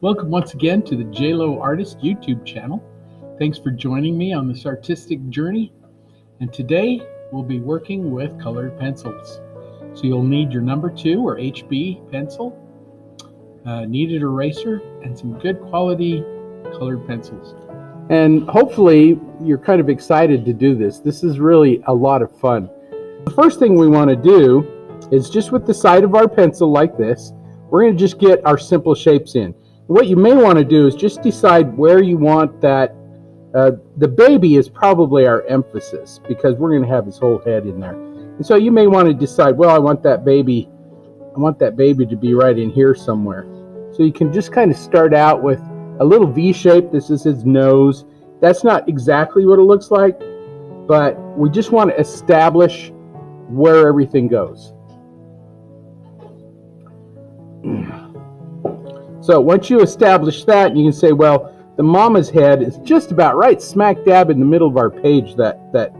Welcome once again to the J Lowe Artist YouTube channel. Thanks for joining me on this artistic journey. And today we'll be working with colored pencils. So you'll need your number 2 or HB pencil, kneaded eraser, and some good quality colored pencils. And hopefully you're kind of excited to do this. This is really a lot of fun. The first thing we want to do is just with the side of our pencil like this, we're going to just get our simple shapes in. What you may want to do is just decide where you want that. The baby is probably our emphasis because we're going to have his whole head in there. And so you may want to decide, well, I want that baby to be right in here somewhere. So you can just kind of start out with a little V shape. This is his nose. That's not exactly what it looks like, but we just want to establish where everything goes. So once you establish that, you can say, well, the mama's head is just about right smack dab in the middle of our page. That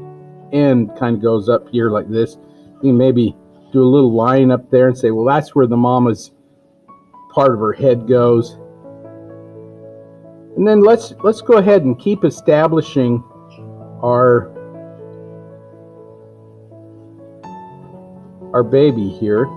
end kind of goes up here like this. You can maybe do a little line up there and say, well, that's where the mama's part of her head goes. And then let's go ahead and keep establishing our baby here.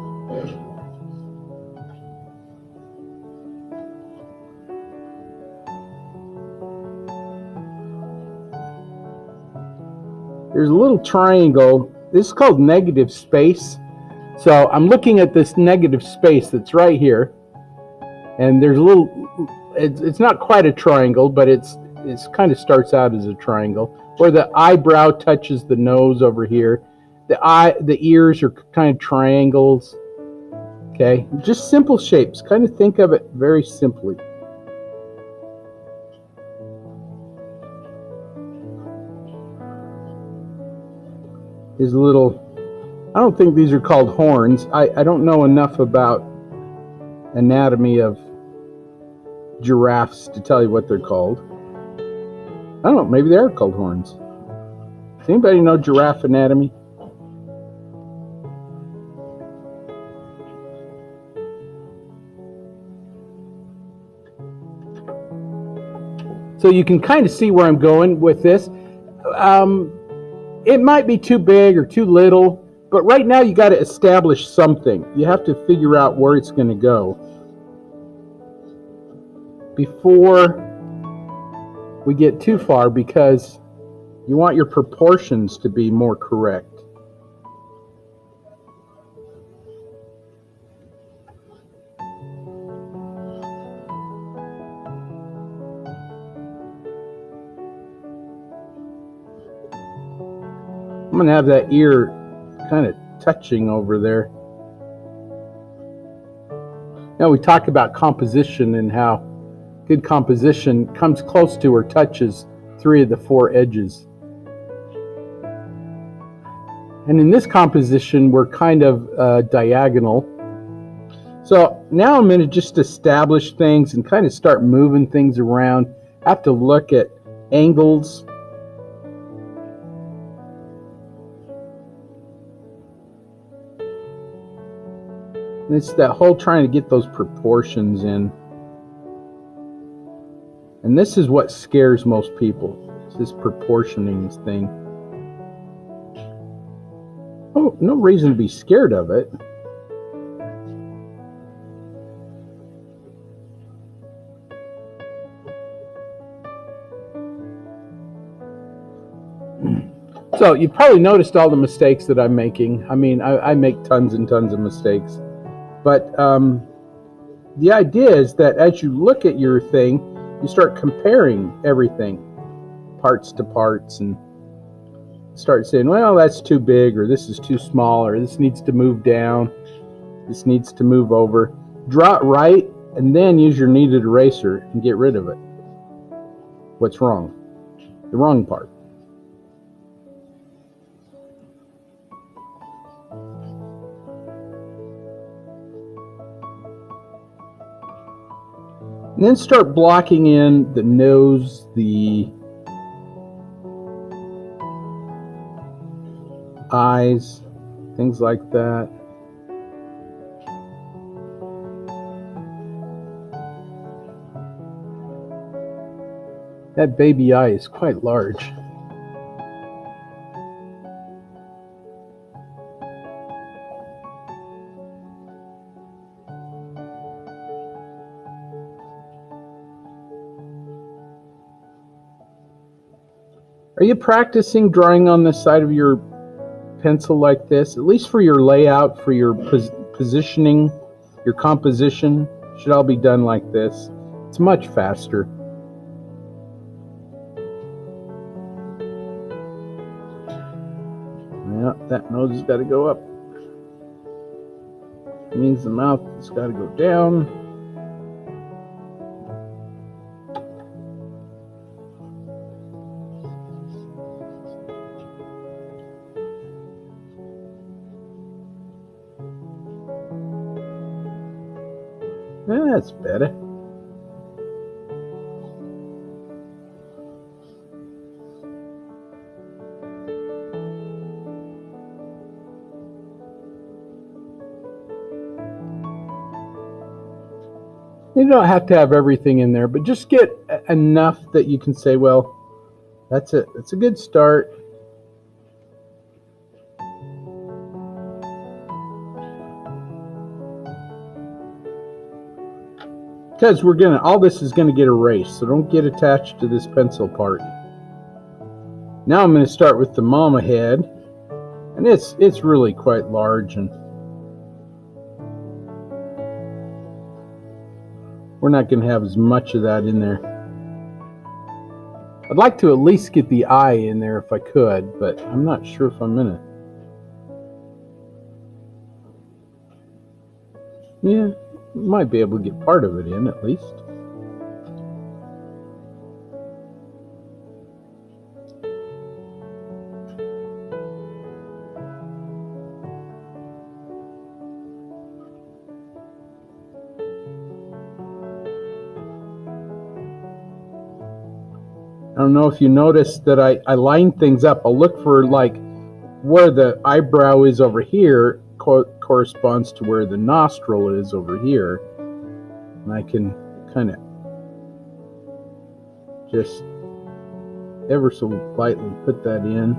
There's a little triangle. This is called negative space. So I'm looking at this negative space that's right here, and there's a little. It's not quite a triangle, but it's kind of starts out as a triangle where the eyebrow touches the nose over here. The ears are kind of triangles. Okay, just simple shapes. Kind of think of it very simply. His little, I don't think these are called horns. I don't know enough about anatomy of giraffes to tell you what they're called. I don't know, maybe they are called horns. Does anybody know giraffe anatomy? So you can kind of see where I'm going with this. It might be too big or too little, but right now you got to establish something. You have to figure out where it's going to go before we get too far, because you want your proportions to be more correct. I'm going to have that ear kind of touching over there. Now we talk about composition and how good composition comes close to or touches 3 of the 4 edges. And in this composition, we're kind of diagonal. So now I'm going to just establish things and kind of start moving things around. I have to look at angles. And it's that whole trying to get those proportions in. And this is what scares most people. It's this proportioning thing. Oh, no reason to be scared of it. So you've probably noticed all the mistakes that I'm making. I mean, I make tons and tons of mistakes. But the idea is that as you look at your thing, you start comparing everything, parts to parts, and start saying, well, that's too big, or this is too small, or this needs to move down, this needs to move over. Draw it right, and then use your kneaded eraser and get rid of it. What's wrong? The wrong part. And then start blocking in the nose, the eyes, things like that. That baby eye is quite large. Are you practicing drawing on the side of your pencil like this? At least for your layout, for your positioning, your composition, should all be done like this. It's much faster. Yeah, that nose has got to go up. It means the mouth has got to go down. That's better. You don't have to have everything in there, but just get enough that you can say, well, that's it. That's a good start. Because all this is gonna get erased, so don't get attached to this pencil part. Now I'm gonna start with the mama head, and it's really quite large, and we're not gonna have as much of that in there. I'd like to at least get the eye in there if I could, but I'm not sure if I'm gonna. Yeah. Might be able to get part of it in at least. I don't know if you noticed that I line things up. I'll look for like where the eyebrow is over here corresponds to where the nostril is over here, and I can kind of just ever so lightly put that in.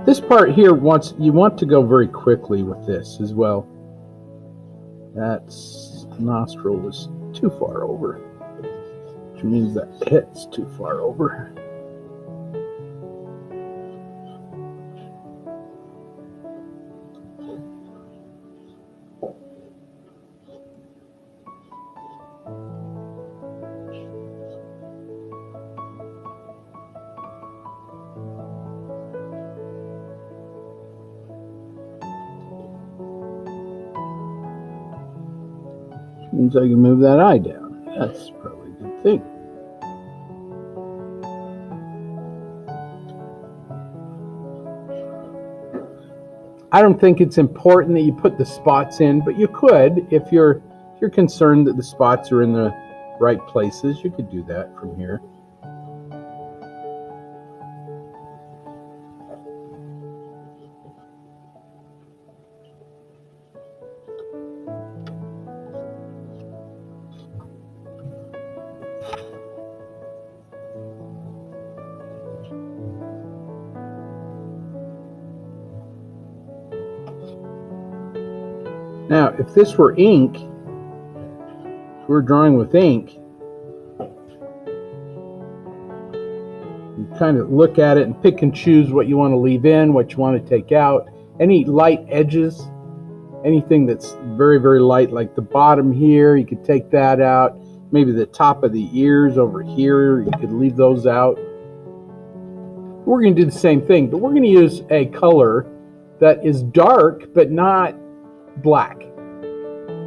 This part here you want to go very quickly with this as well. That nostril was too far over, which means that head's too far over. Means I can move that eye down. That's probably a good thing. I don't think it's important that you put the spots in, but you could if you're concerned that the spots are in the right places. You could do that from here. Now, if this were ink, if we're drawing with ink, you kind of look at it and pick and choose what you want to leave in, what you want to take out. Any light edges, anything that's very, very light, like the bottom here, you could take that out. Maybe the top of the ears over here, you could leave those out. We're going to do the same thing, but we're going to use a color that is dark, but not black.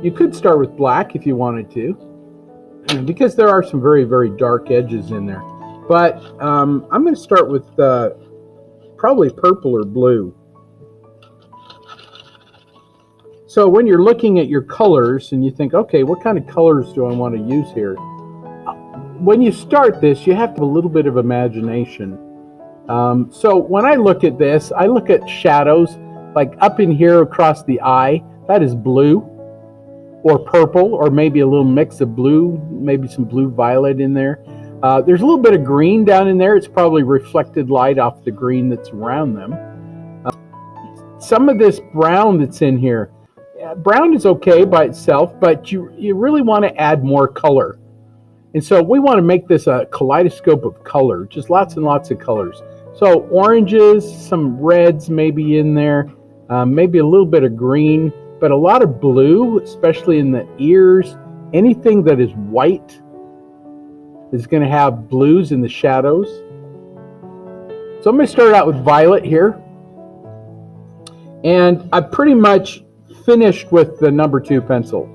You could start with black if you wanted to, because there are some very, very dark edges in there. But I'm going to start with probably purple or blue. So when you're looking at your colors and you think, okay, what kind of colors do I want to use here? When you start this, you have to have a little bit of imagination. So when I look at this, I look at shadows, like up in here across the eye. That is blue. or purple, or maybe a little mix of blue, maybe some blue violet in there. There's a little bit of green down in there. It's probably reflected light off the green that's around them. Some of this brown that's in here, brown is okay by itself, but you really want to add more color. And so we want to make this a kaleidoscope of color, just lots and lots of colors. So oranges, some reds maybe in there, maybe a little bit of green, but a lot of blue, especially in the ears. Anything that is white is going to have blues in the shadows. So I'm going to start out with violet here. And I pretty much finished with the number 2 pencil.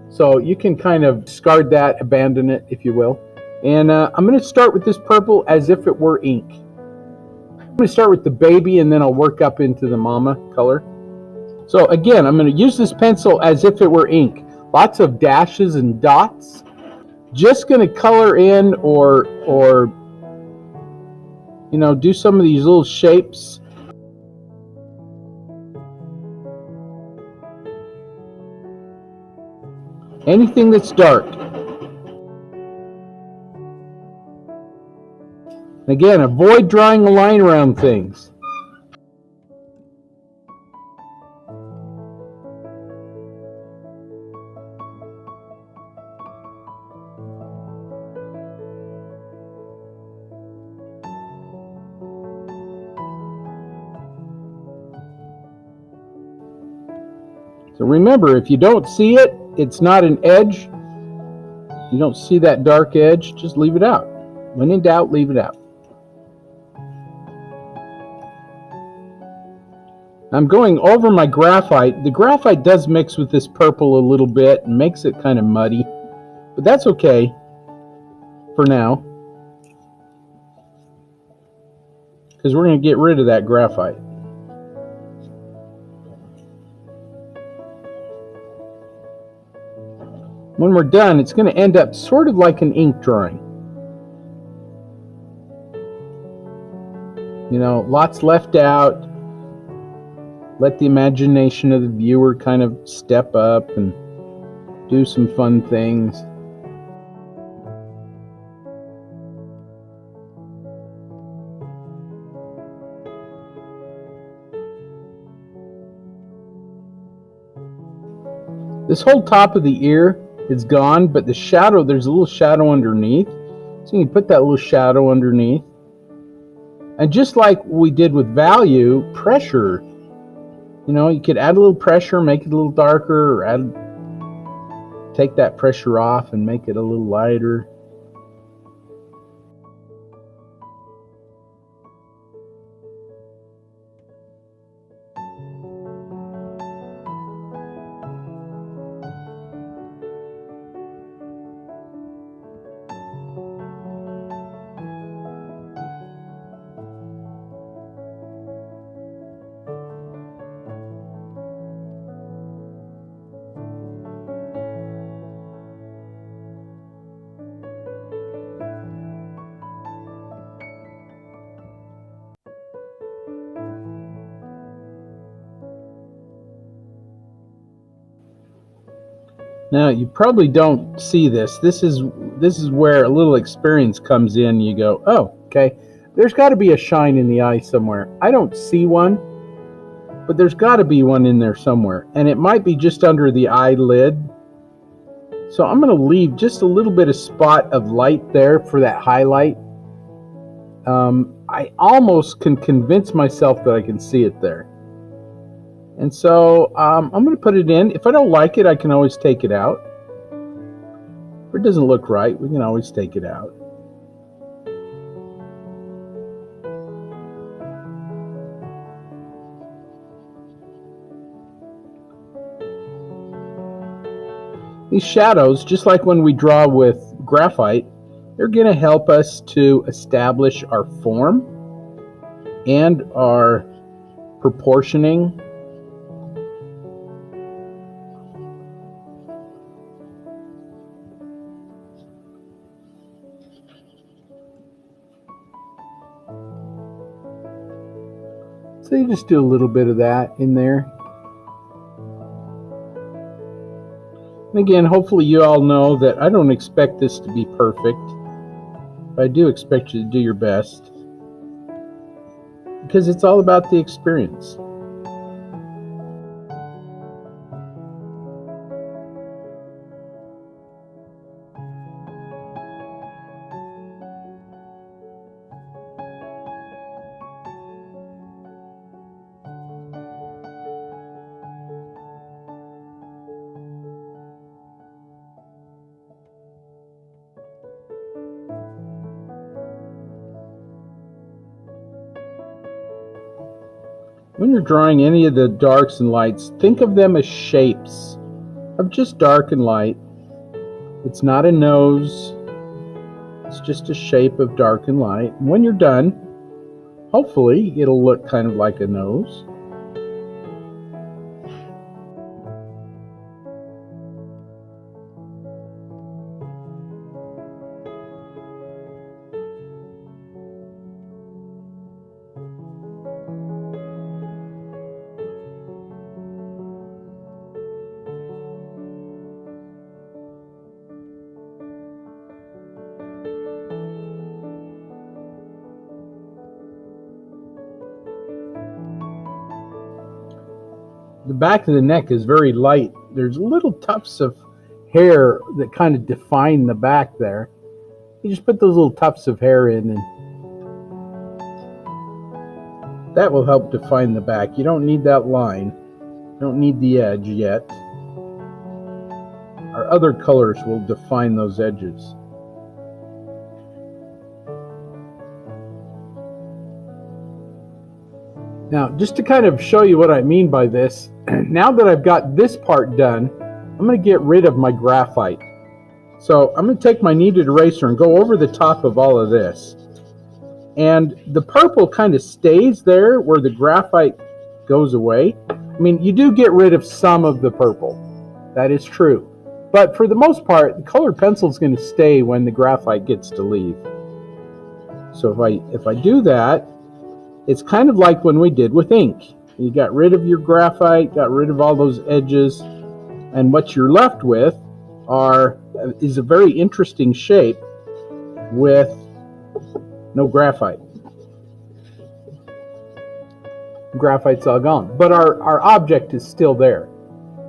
So you can kind of discard that, abandon it, if you will. And I'm going to start with this purple as if it were ink. I'm going to start with the baby, and then I'll work up into the mama color. So again, I'm going to use this pencil as if it were ink. Lots of dashes and dots. Just going to color in or you know, do some of these little shapes. Anything that's dark. Again, avoid drawing a line around things. So remember, if you don't see it, it's not an edge. You don't see that dark edge, just leave it out. When in doubt, leave it out. I'm going over my graphite. The graphite does mix with this purple a little bit and makes it kind of muddy, but that's okay for now, because we're going to get rid of that graphite. When we're done, it's going to end up sort of like an ink drawing. You know, lots left out. Let the imagination of the viewer kind of step up and do some fun things. This whole top of the ear is gone, but the shadow, there's a little shadow underneath. So you can put that little shadow underneath. And just like we did with value, pressure, you know, you could add a little pressure, make it a little darker, or take that pressure off and make it a little lighter. Now, you probably don't see this. This is where a little experience comes in. You go, oh, okay, there's got to be a shine in the eye somewhere. I don't see one, but there's got to be one in there somewhere. And it might be just under the eyelid. So I'm going to leave just a little bit of spot of light there for that highlight. I almost can convince myself that I can see it there. And so I'm going to put it in. If I don't like it, I can always take it out. If it doesn't look right, we can always take it out. These shadows, just like when we draw with graphite, they're going to help us to establish our form and our proportioning. So you just do a little bit of that in there. And again, hopefully you all know that I don't expect this to be perfect, but I do expect you to do your best, because it's all about the experience. When you're drawing any of the darks and lights, think of them as shapes of just dark and light. It's not a nose, it's just a shape of dark and light. And when you're done, hopefully it'll look kind of like a nose. The back of the neck is very light. There's little tufts of hair that kind of define the back there. You just put those little tufts of hair in, and that will help define the back. You don't need that line. You don't need the edge yet. Our other colors will define those edges. Now, just to kind of show you what I mean by this, now that I've got this part done, I'm going to get rid of my graphite. So I'm going to take my kneaded eraser and go over the top of all of this. And the purple kind of stays there where the graphite goes away. I mean, you do get rid of some of the purple. That is true. But for the most part, the colored pencil is going to stay when the graphite gets to leave. So if I do that, it's kind of like when we did with ink. You got rid of your graphite, got rid of all those edges, and what you're left with is a very interesting shape with no graphite. Graphite's all gone, but our object is still there.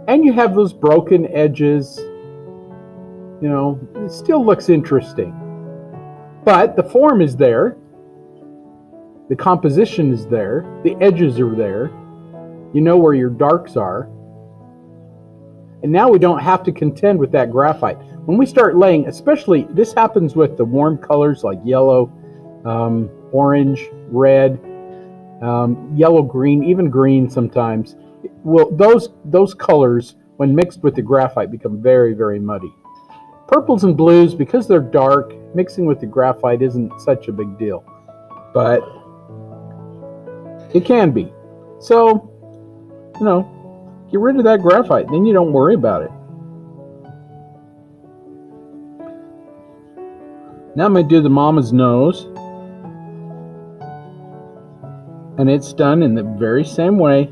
And you have those broken edges. You know, it still looks interesting. But the form is there. The composition is there. The edges are there. You know where your darks are. And now we don't have to contend with that graphite. When we start laying, especially, this happens with the warm colors like yellow, orange, red, yellow, green, even green sometimes. Well, those colors, when mixed with the graphite, become very, very muddy. Purples and blues, because they're dark, mixing with the graphite isn't such a big deal. But it can be. So, you know, get rid of that graphite, then you don't worry about it. Now I'm going to do the mama's nose. And it's done in the very same way.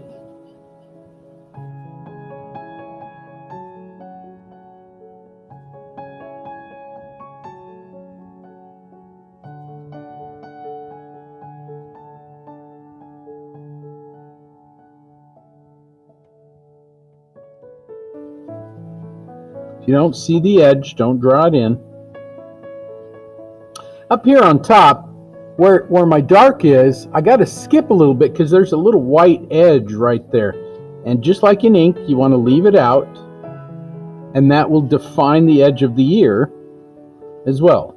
If you don't see the edge, don't draw it in. Up here on top, where my dark is, I got to skip a little bit because there's a little white edge right there. And just like in ink, you want to leave it out, and that will define the edge of the ear as well.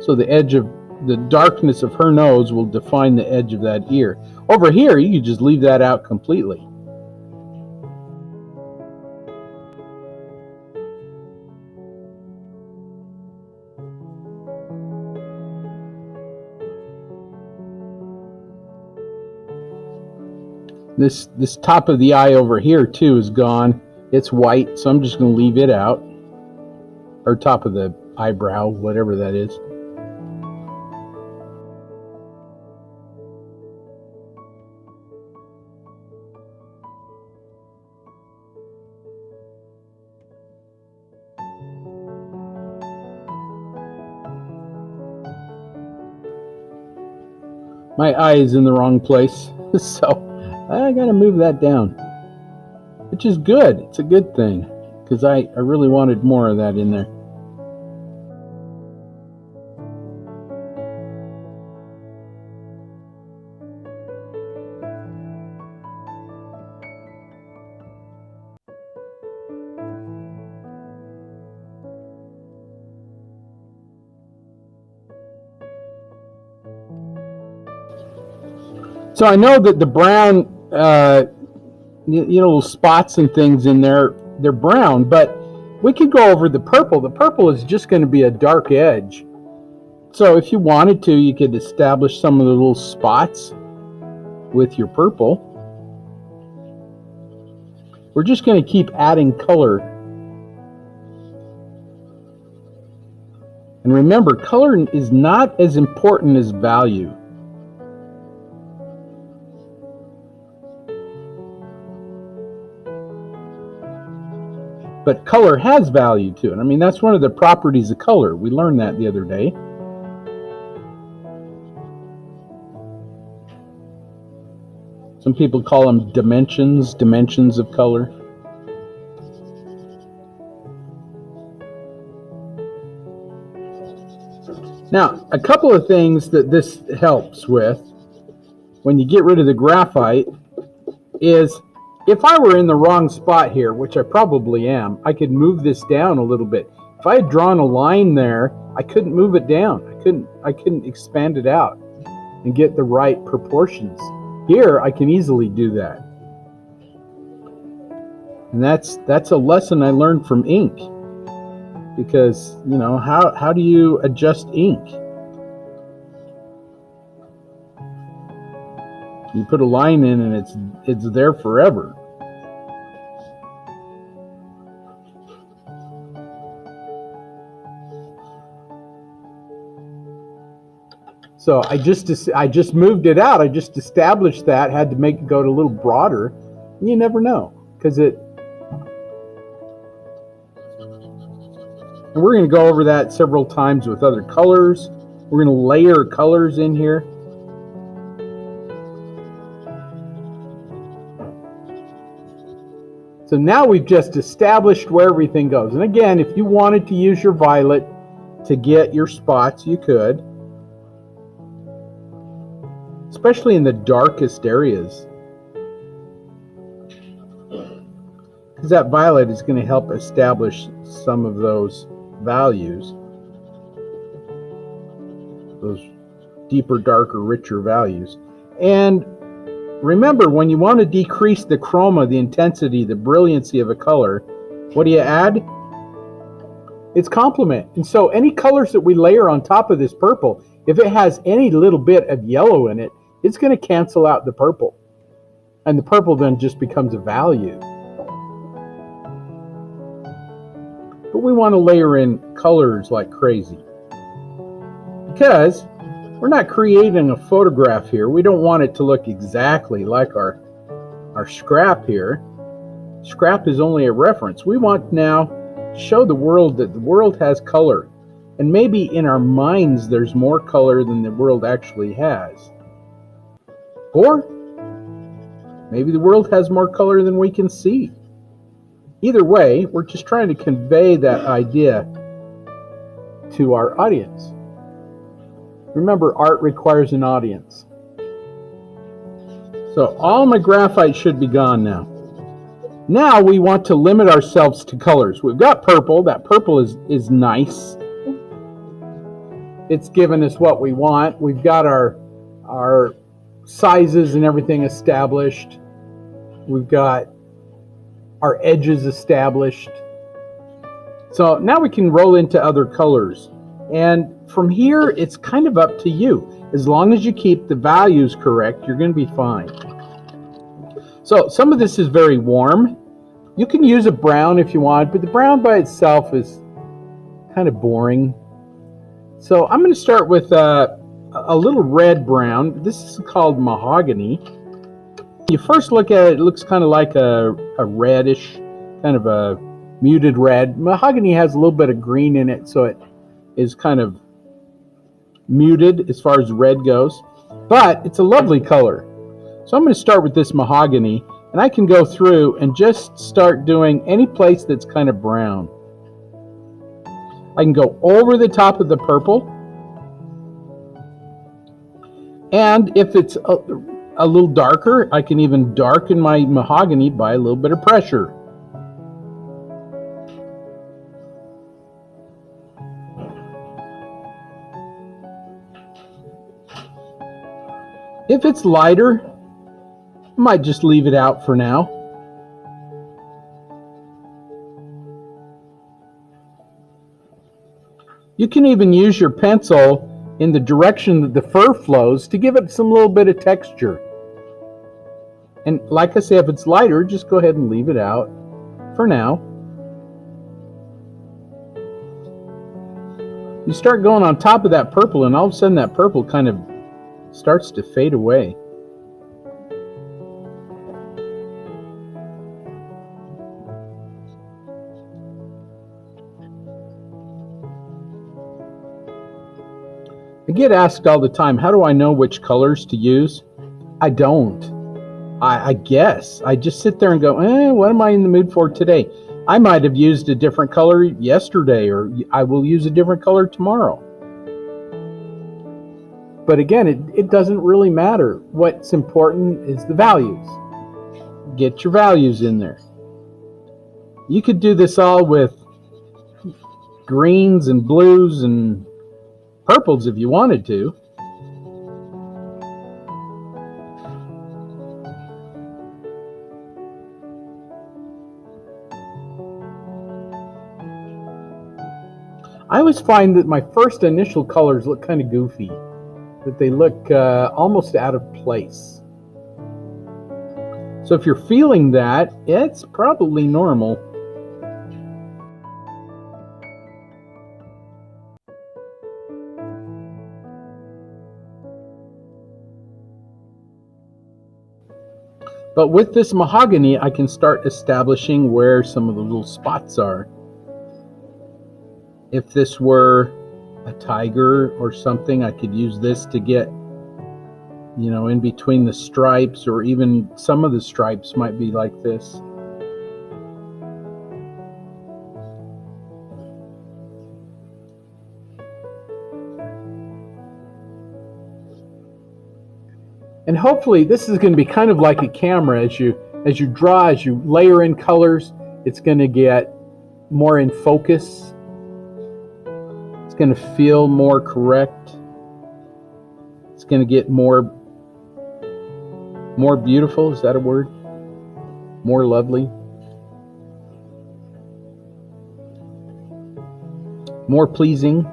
So the edge of the darkness of her nose will define the edge of that ear. Over here, you can just leave that out completely. This top of the eye over here too is gone. It's white, so I'm just going to leave it out. Or top of the eyebrow, whatever that is. My eye is in the wrong place, so I gotta move that down, which is good. It's a good thing, because I really wanted more of that in there. So I know that the brown, little spots and things in there, they're brown, but we could go over the purple. The purple is just going to be a dark edge. So if you wanted to, you could establish some of the little spots with your purple. We're just going to keep adding color. And remember, color is not as important as value. But color has value to it. I mean, that's one of the properties of color. We learned that the other day. Some people call them dimensions of color. Now, a couple of things that this helps with when you get rid of the graphite is, if I were in the wrong spot here, which I probably am, I could move this down a little bit. If I had drawn a line there, I couldn't move it down. I couldn't expand it out and get the right proportions. Here, I can easily do that. And that's a lesson I learned from ink. Because, you know, how do you adjust ink? You put a line in and it's there forever. So I just moved it out. I just established that, had to make it go a little broader. And you never know, because and we're going to go over that several times with other colors. We're going to layer colors in here. So now we've just established where everything goes. And again, if you wanted to use your violet to get your spots, you could. Especially in the darkest areas. Because that violet is going to help establish some of those values. Those deeper, darker, richer values. And remember, when you want to decrease the chroma, the intensity, the brilliancy of a color, what do you add? It's complement. And so any colors that we layer on top of this purple, if it has any little bit of yellow in it, it's going to cancel out the purple. And the purple then just becomes a value. But we want to layer in colors like crazy. Because we're not creating a photograph here. We don't want it to look exactly like our scrap here. Scrap is only a reference. We want now to show the world that the world has color. And maybe in our minds there's more color than the world actually has. Or maybe the world has more color than we can see. Either way, we're just trying to convey that idea to our audience. Remember, art requires an audience. So all my graphite should be gone now. Now we want to limit ourselves to colors. We've got purple. That purple is nice. It's given us what we want. We've got our sizes and everything established. We've got our edges established. So now we can roll into other colors. And from here, it's kind of up to you. As long as you keep the values correct, you're going to be fine. So some of this is very warm. You can use a brown if you want, but the brown by itself is kind of boring. So I'm going to start with a little red brown. This is called Mahogany. You first look at it, it looks kind of like a reddish, kind of a muted red. Mahogany has a little bit of green in it, so it is kind of muted as far as red goes. but it's a lovely color. So I'm going to start with this mahogany, and I can go through and just start doing any place that's kind of brown. I can go over the top of the purple, and if it's a little darker, I can even darken my mahogany by a little bit of pressure. If it's lighter, I might just leave it out for now. You can even use your pencil in the direction that the fur flows to give it some little bit of texture. And like I say, if it's lighter, just go ahead and leave it out for now. You start going on top of that purple, and all of a sudden that purple kind of starts to fade away. I get asked all the time, how do I know which colors to use? I don't. I guess. I just sit there and go, what am I in the mood for today? I might have used a different color yesterday, or I will use a different color tomorrow. But again, it doesn't really matter. What's important is the values. Get your values in there. You could do this all with greens and blues and purples if you wanted to. I always find that my first initial colors look kind of goofy, that they look almost out of place. So if you're feeling that, it's probably normal. But with this mahogany, I can start establishing where some of the little spots are. If this were a tiger or something, I could use this to get, you know, in between the stripes, or even some of the stripes might be like this. And hopefully this is going to be kind of like a camera. As you draw, as you layer in colors, it's going to get more in focus. It's going to feel more correct. It's going to get more beautiful. Is that a word? More lovely. More pleasing.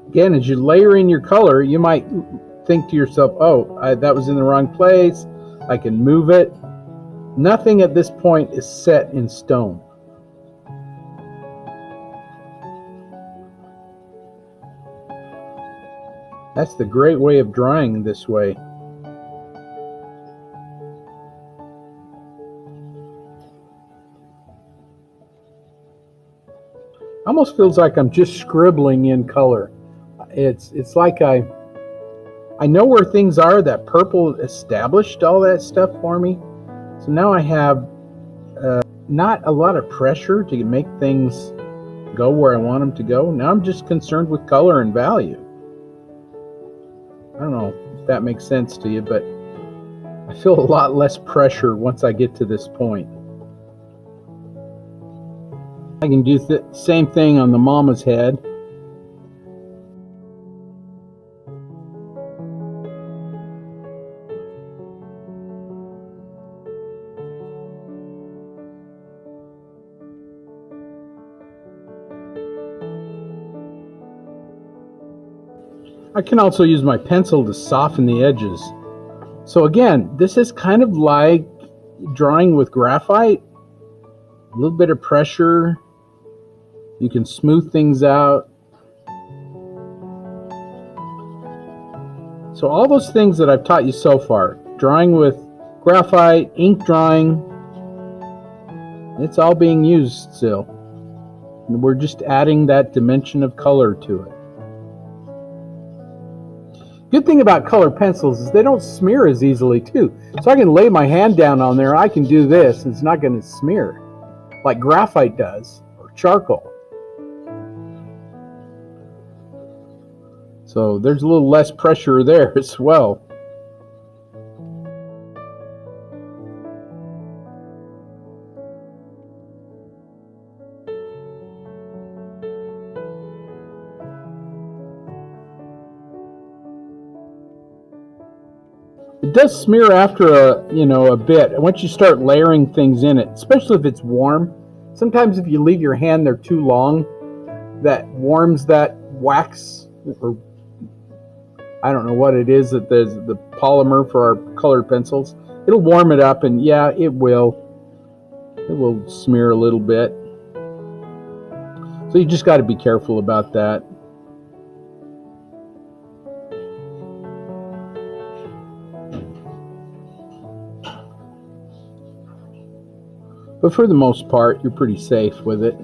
Again, as you layer in your color, you might think to yourself, oh, that was in the wrong place. I can move it. Nothing at this point is set in stone. That's the great way of drawing this way. Almost feels like I'm just scribbling in color. It's like I know where things are. That purple established all that stuff for me. So now I have not a lot of pressure to make things go where I want them to go. Now I'm just concerned with color and value. I don't know if that makes sense to you, but I feel a lot less pressure once I get to this point. I can do the same thing on the mama's head. I can also use my pencil to soften the edges. So again, this is kind of like drawing with graphite. A little bit of pressure. You can smooth things out. So all those things that I've taught you so far, drawing with graphite, ink drawing, it's all being used still. And we're just adding that dimension of color to it. Good thing about colored pencils is they don't smear as easily too. So I can lay my hand down on there, I can do this, and it's not going to smear like graphite does, or charcoal. So there's a little less pressure there as well. It does smear after a bit. Once you start layering things in it, especially if it's warm. Sometimes if you leave your hand there too long, that warms that wax, or I don't know what it is, that there's the polymer for our colored pencils. It'll warm it up, and yeah, it will smear a little bit. So you just got to be careful about that. But for the most part, you're pretty safe with it.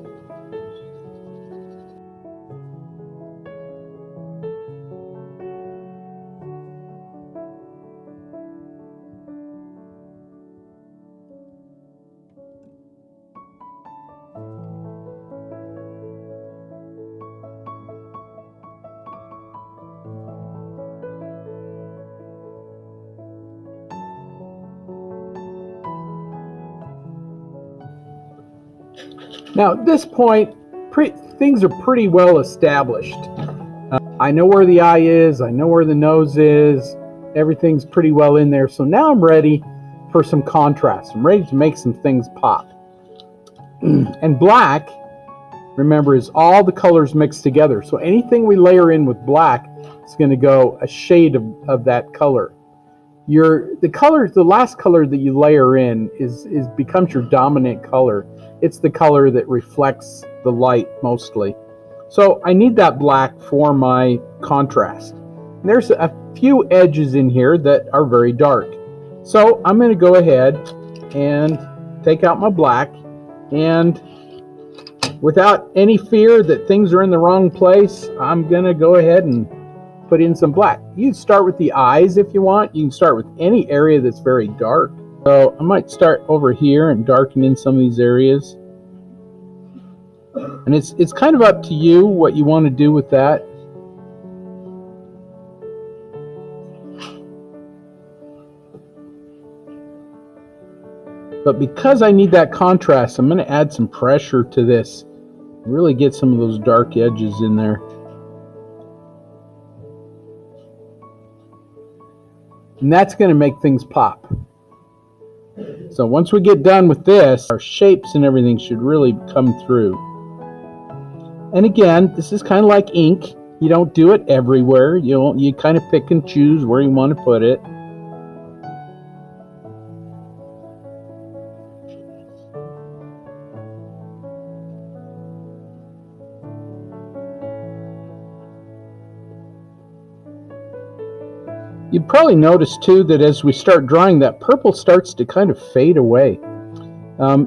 Now at this point, things are pretty well established. I know where the eye is, I know where the nose is, everything's pretty well in there. So now I'm ready for some contrast. I'm ready to make some things pop. And black, remember, is all the colors mixed together. So anything we layer in with black is going to go a shade of that color. The last color that you layer in becomes your dominant color. It's the color that reflects the light mostly. So I need that black for my contrast. And there's a few edges in here that are very dark. So I'm going to go ahead and take out my black, and without any fear that things are in the wrong place, I'm going to go ahead and put in some black. You can start with the eyes if you want. You can start with any area that's very dark. So I might start over here and darken in some of these areas. And it's kind of up to you what you want to do with that. But because I need that contrast, I'm going to add some pressure to this. Really get some of those dark edges in there. And that's going to make things pop. So once we get done with this, our shapes and everything should really come through. And again, this is kind of like ink. You don't do it everywhere. You kind of pick and choose where you want to put it. You probably notice too that as we start drawing, that purple starts to kind of fade away.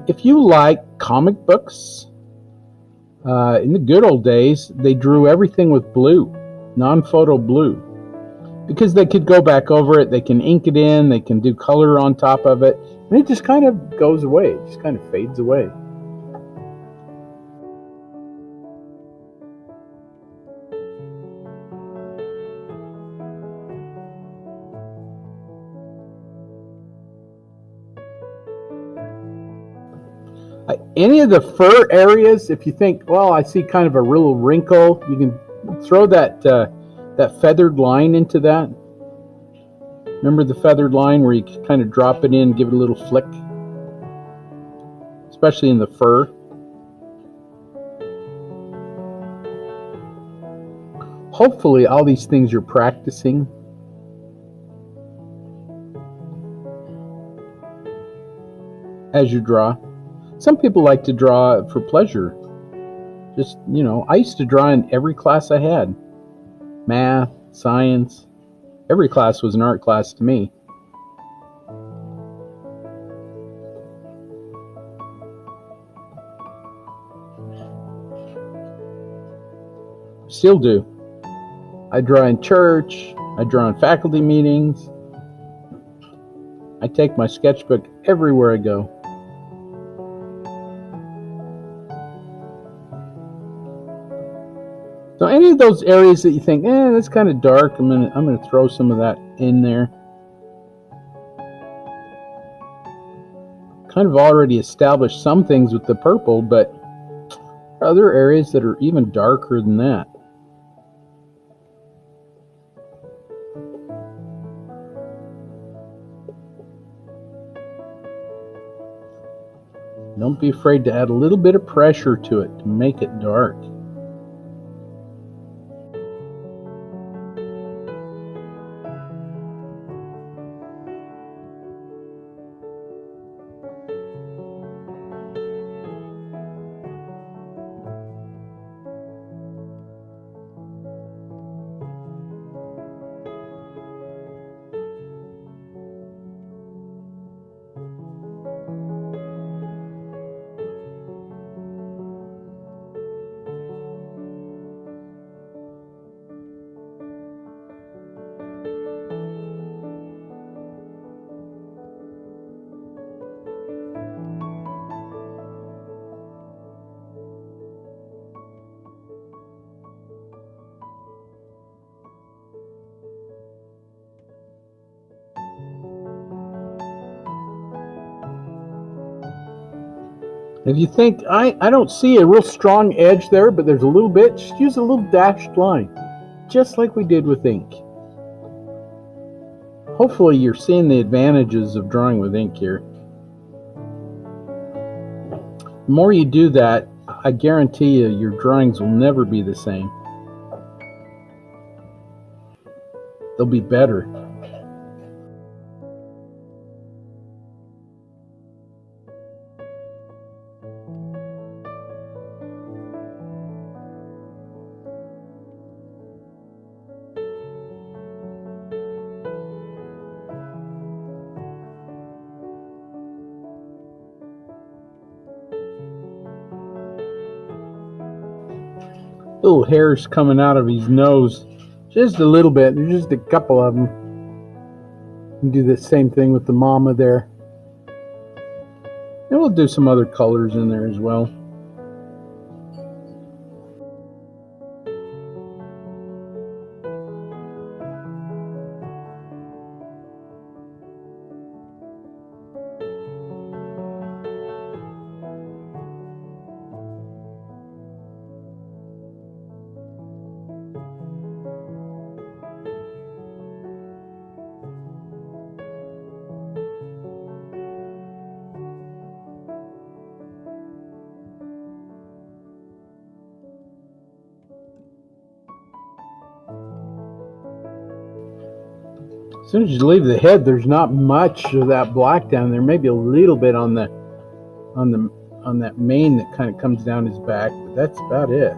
If you like comic books, in the good old days, they drew everything with blue, non-photo blue, because they could go back over it, they can ink it in, they can do color on top of it, and it just kind of goes away, it just kind of fades away. Any of the fur areas, if you think, well, I see kind of a real wrinkle, you can throw that feathered line into that. Remember the feathered line where you kind of drop it in, give it a little flick, especially in the fur. Hopefully all these things you're practicing. as you draw. Some people like to draw for pleasure. Just, you know, I used to draw in every class I had. Math, science, every class was an art class to me. Still do. I draw in church, I draw in faculty meetings. I take my sketchbook everywhere I go. So any of those areas that you think, that's kind of dark, I'm gonna throw some of that in there. Kind of already established some things with the purple, but there are other areas that are even darker than that. Don't be afraid to add a little bit of pressure to it to make it dark. If you think, I don't see a real strong edge there, but there's a little bit, just use a little dashed line, just like we did with ink. Hopefully you're seeing the advantages of drawing with ink here. The more you do that, I guarantee you, your drawings will never be the same. They'll be better. Little hairs coming out of his nose, just a little bit. There's just a couple of them. You can do the same thing with the mama there. And we'll do some other colors in there as well. As soon as you leave the head, there's not much of that black down there. Maybe a little bit on that mane that kind of comes down his back, but that's about it.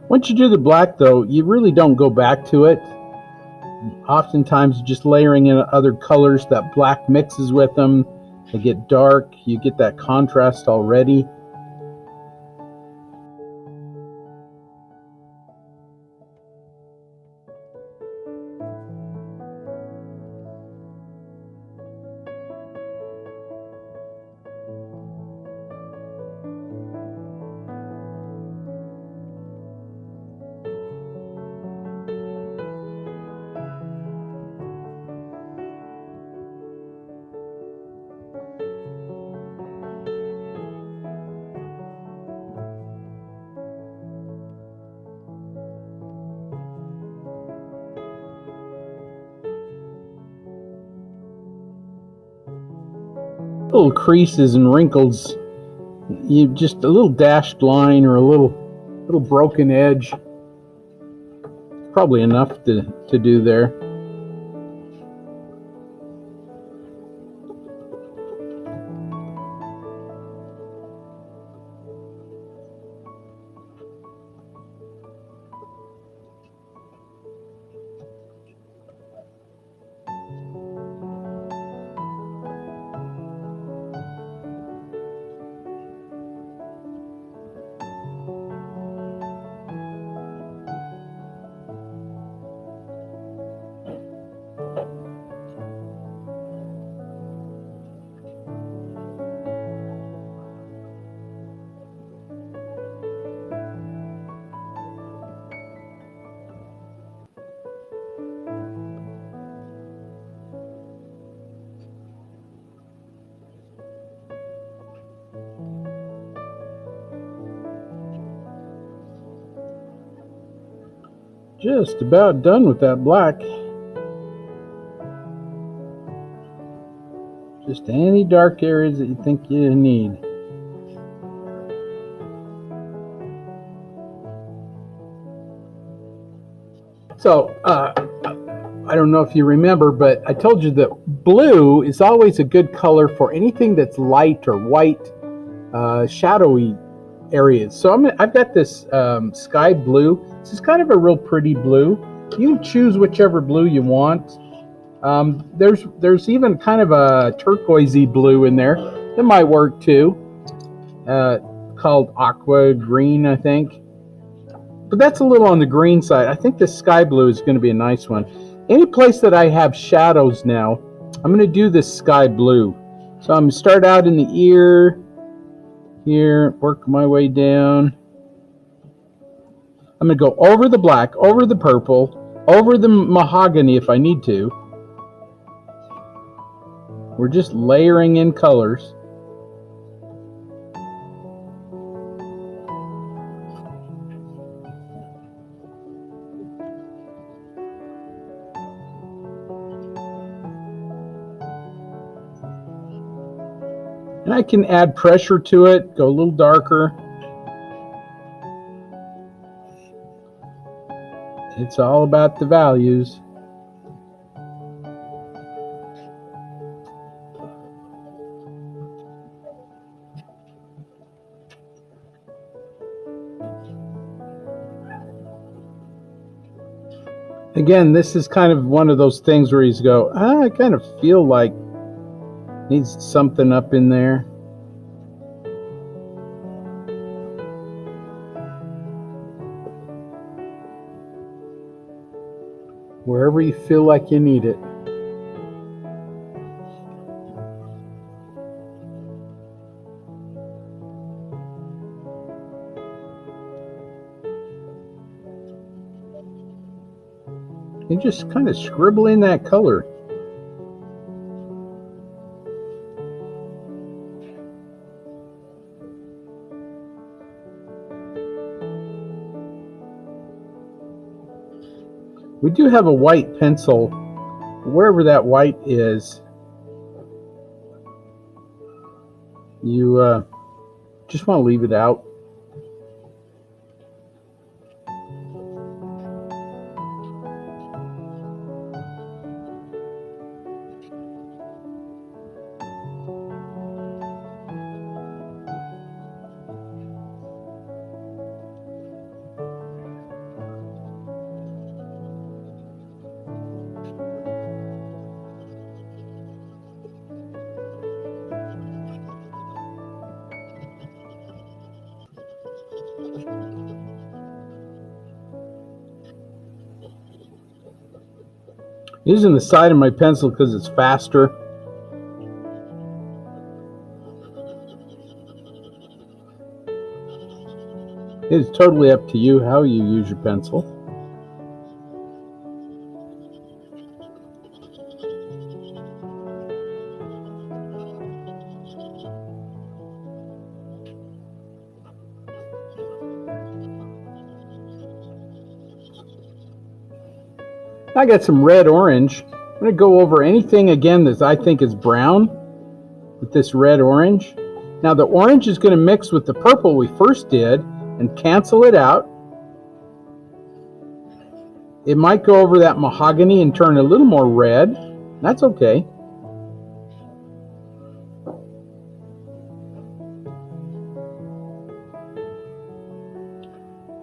Once you do the black, though, you really don't go back to it. Oftentimes, just layering in other colors, that black mixes with them. They get dark, you get that contrast already. Little creases and wrinkles, you just a little dashed line or a little Little broken edge. Probably enough to do there. Just about done with that black. Just any dark areas that you think you need. So, I don't know if you remember, but I told you that blue is always a good color for anything that's light or white, shadowy areas. So I've got this sky blue. This is kind of a real pretty blue. You can choose whichever blue you want. There's even kind of a turquoisey blue in there that might work too, called aqua green, I think. But that's a little on the green side. I think the sky blue is going to be a nice one. Any place that I have shadows now, I'm going to do this sky blue. So I'm going to start out in the ear here, work my way down. I'm going to go over the black, over the purple, over the mahogany if I need to. We're just layering in colors. And I can add pressure to it, go a little darker. It's all about the values. Again, this is kind of one of those things where you go, I kind of feel like needs something up in there. Wherever you feel like you need it. You just kind of scribble in that color. We do have a white pencil, wherever that white is, you just want to leave it out. Using the side of my pencil because it's faster. It is totally up to you how you use your pencil. I got some red orange. I'm going to go over anything again that I think is brown with this red orange. Now the orange is going to mix with the purple we first did, and and cancel it out. It might go over that mahogany and turn a little more red. That's okay.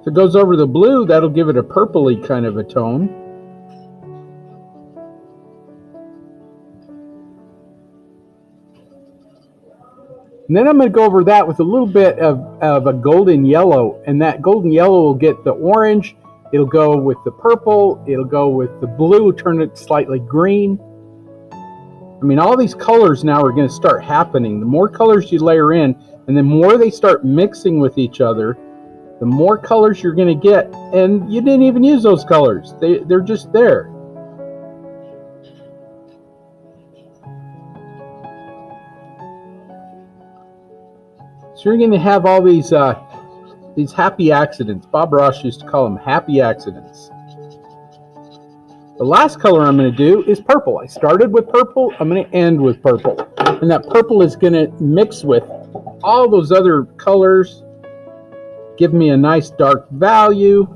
If it goes over the blue, that'll give it a purpley kind of a tone. And then I'm going to go over that with a little bit of a golden yellow, and that golden yellow will get the orange, it'll go with the purple, it'll go with the blue, turn it slightly green. I mean, all these colors now are going to start happening. The more colors you layer in, and the more they start mixing with each other, the more colors you're going to get. And you didn't even use those colors. They're just there. So you're going to have all these happy accidents. Bob Ross used to call them happy accidents. The last color I'm going to do is purple. I started with purple. I'm going to end with purple. And that purple is going to mix with all those other colors, give me a nice dark value.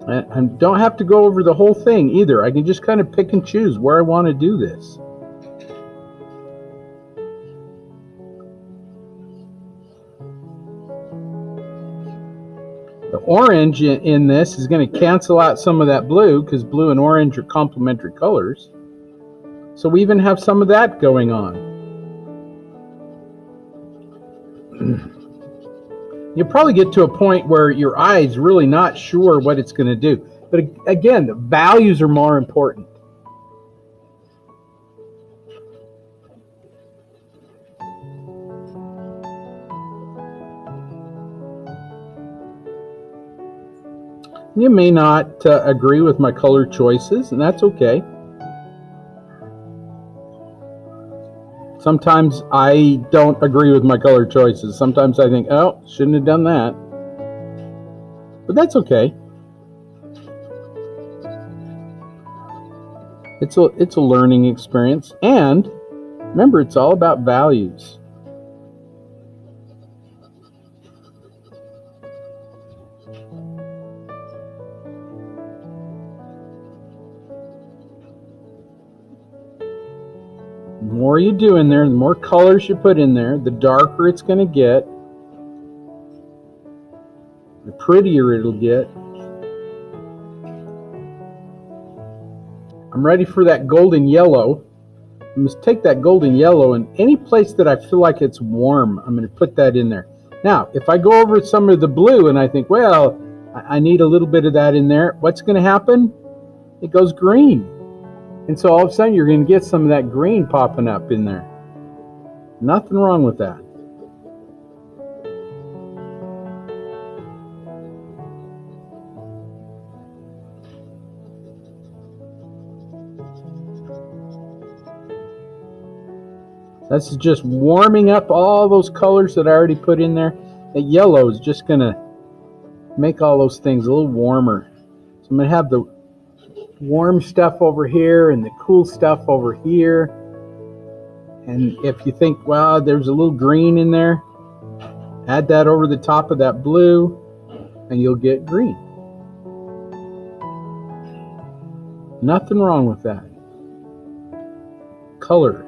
I don't have to go over the whole thing either. I can just kind of pick and choose where I want to do this. The orange in this is going to cancel out some of that blue, because blue and orange are complementary colors. So we even have some of that going on. You'll probably get to a point where your eye is really not sure what it's going to do. But again, the values are more important. You may not agree with my color choices, and that's okay. Sometimes I don't agree with my color choices. Sometimes I think, oh, shouldn't have done that. But that's okay. It's a learning experience. And remember, it's all about values. The more you do in there, the more colors you put in there, the darker it's going to get, the prettier it'll get. I'm ready for that golden yellow. I'm going to take that golden yellow, and any place that I feel like it's warm, I'm going to put that in there. Now, if I go over some of the blue and I think, well, I need a little bit of that in there, what's going to happen? It goes green. And so all of a sudden you're going to get some of that green popping up in there. Nothing wrong with that. That's just warming up all those colors that I already put in there. That yellow is just going to make all those things a little warmer. So I'm going to have the warm stuff over here and the cool stuff over here. And if you think, well, there's a little green in there, add that over the top of that blue and you'll get green. Nothing wrong with that. Color.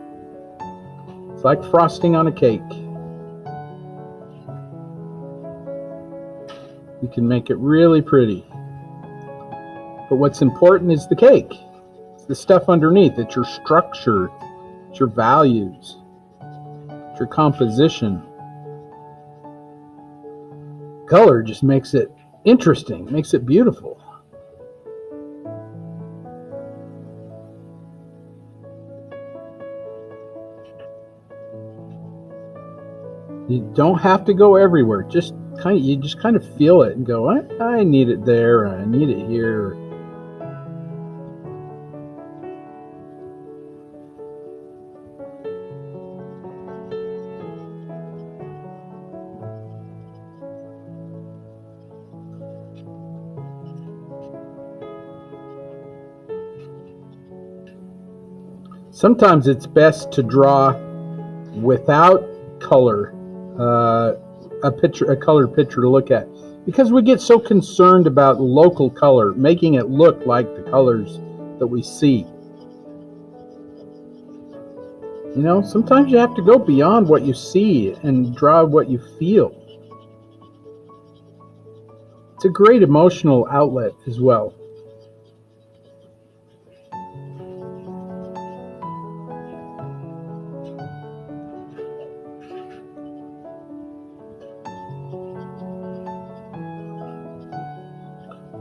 It's like frosting on a cake. You can make it really pretty. But what's important is the cake. It's the stuff underneath. It's your structure. It's your values. It's your composition. Color just makes it interesting, makes it beautiful. You don't have to go everywhere. You just kind of feel it and go, I need it there, I need it here. Sometimes it's best to draw without color, a colored picture to look at, because we get so concerned about local color, making it look like the colors that we see. You know, sometimes you have to go beyond what you see and draw what you feel. It's a great emotional outlet as well.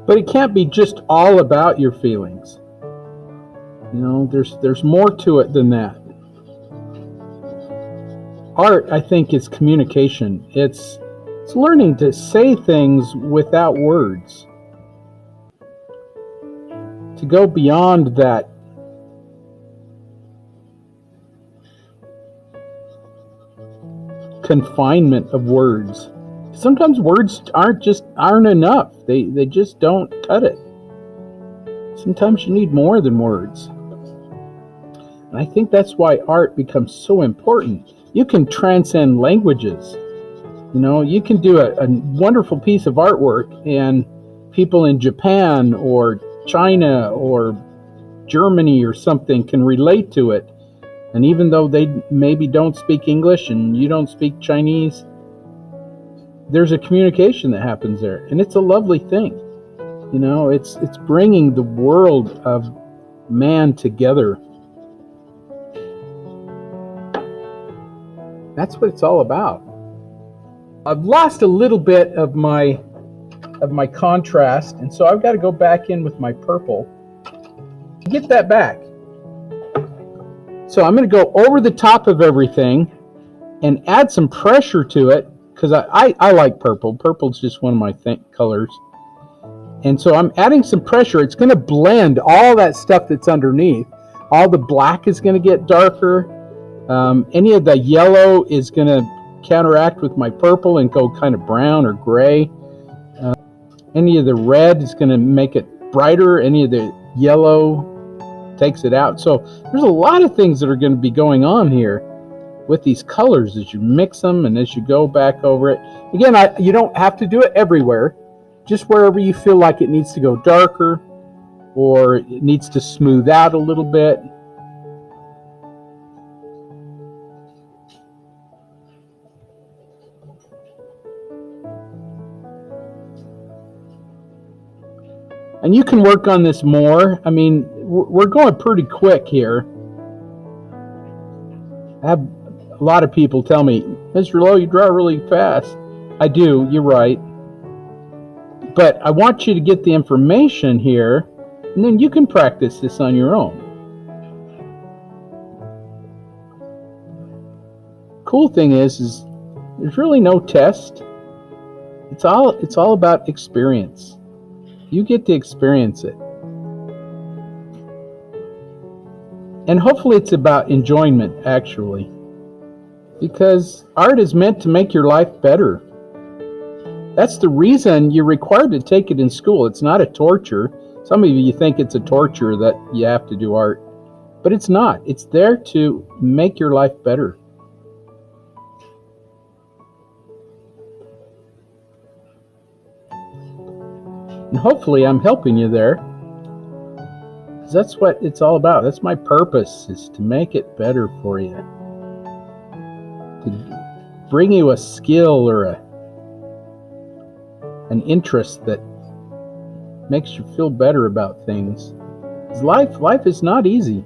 But it can't be just all about your feelings. You know, there's more to it than that. Art, I think, is communication. It's learning to say things without words. To go beyond that confinement of words. Sometimes words aren't enough. They just don't cut it. Sometimes you need more than words. And I think that's why art becomes so important. You can transcend languages. You know, you can do a wonderful piece of artwork and people in Japan or China or Germany or something can relate to it. And even though they maybe don't speak English and you don't speak Chinese, there's a communication that happens there, and it's a lovely thing. You know, it's bringing the world of man together. That's what it's all about. I've lost a little bit of my contrast, and so I've got to go back in with my purple to get that back. So I'm going to go over the top of everything and add some pressure to it, because I like purple. Purple's just one of my colors. And so I'm adding some pressure. It's going to blend all that stuff that's underneath. All the black is going to get darker. Any of the yellow is going to counteract with my purple and go kind of brown or gray. Any of the red is going to make it brighter. Any of the yellow takes it out. So there's a lot of things that are going to be going on here with these colors as you mix them and as you go back over it. Again, you don't have to do it everywhere. Just wherever you feel like it needs to go darker or it needs to smooth out a little bit. And you can work on this more. I mean, we're going pretty quick here. I have a lot of people tell me, Mr. Lowe, you draw really fast. I do, you're right. But I want you to get the information here, and then you can practice this on your own. Cool thing is there's really no test. It's all about experience. You get to experience it. And hopefully it's about enjoyment, actually. Because art is meant to make your life better. That's the reason you're required to take it in school. It's not a torture. Some of you think it's a torture that you have to do art. But it's not. It's there to make your life better. And hopefully I'm helping you there. Because that's what it's all about. That's my purpose, is to make it better for you. To bring you a skill or an interest that makes you feel better about things. Because life is not easy.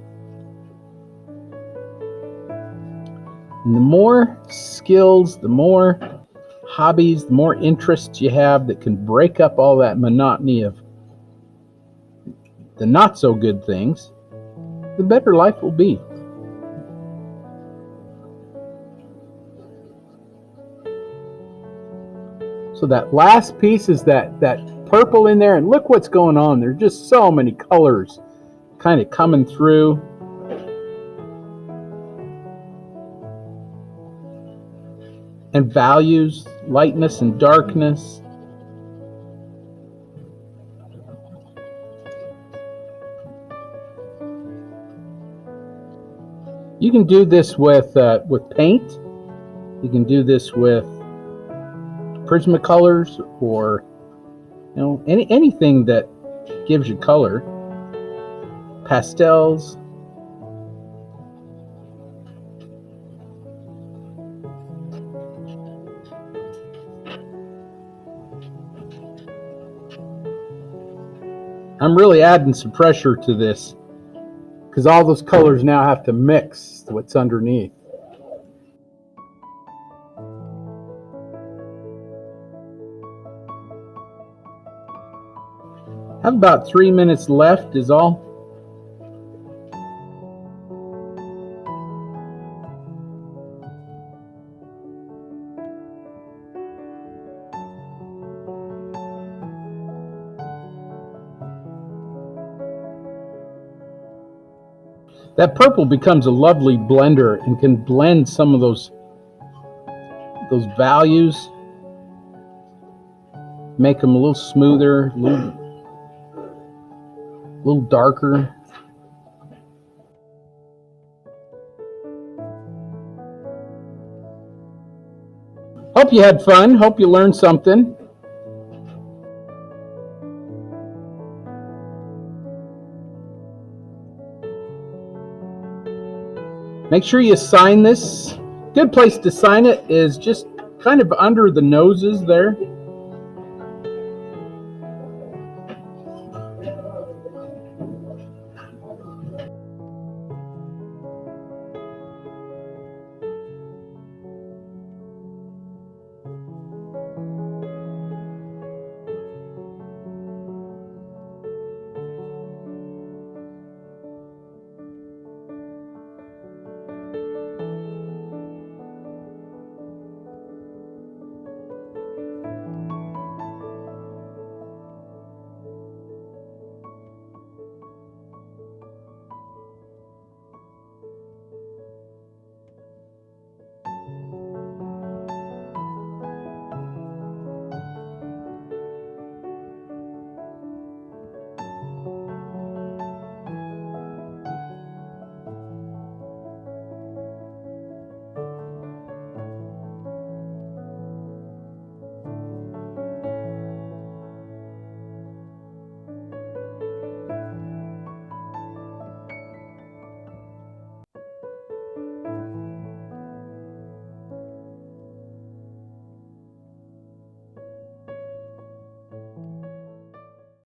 And the more skills, the more hobbies, the more interests you have that can break up all that monotony of the not so good things, the better life will be. So that last piece is that purple in there, and look what's going on. There's just so many colors kind of coming through. And values, lightness and darkness. You can do this with paint. You can do this with Prismacolors, or anything that gives you color. Pastels. I'm really adding some pressure to this because all those colors now have to mix to what's underneath. Have about 3 minutes left is all. That purple becomes a lovely blender and can blend some of those values, make them a little smoother, a little darker. Hope you had fun. Hope you learned something. Make sure you sign this. Good place to sign it is just kind of under the noses there.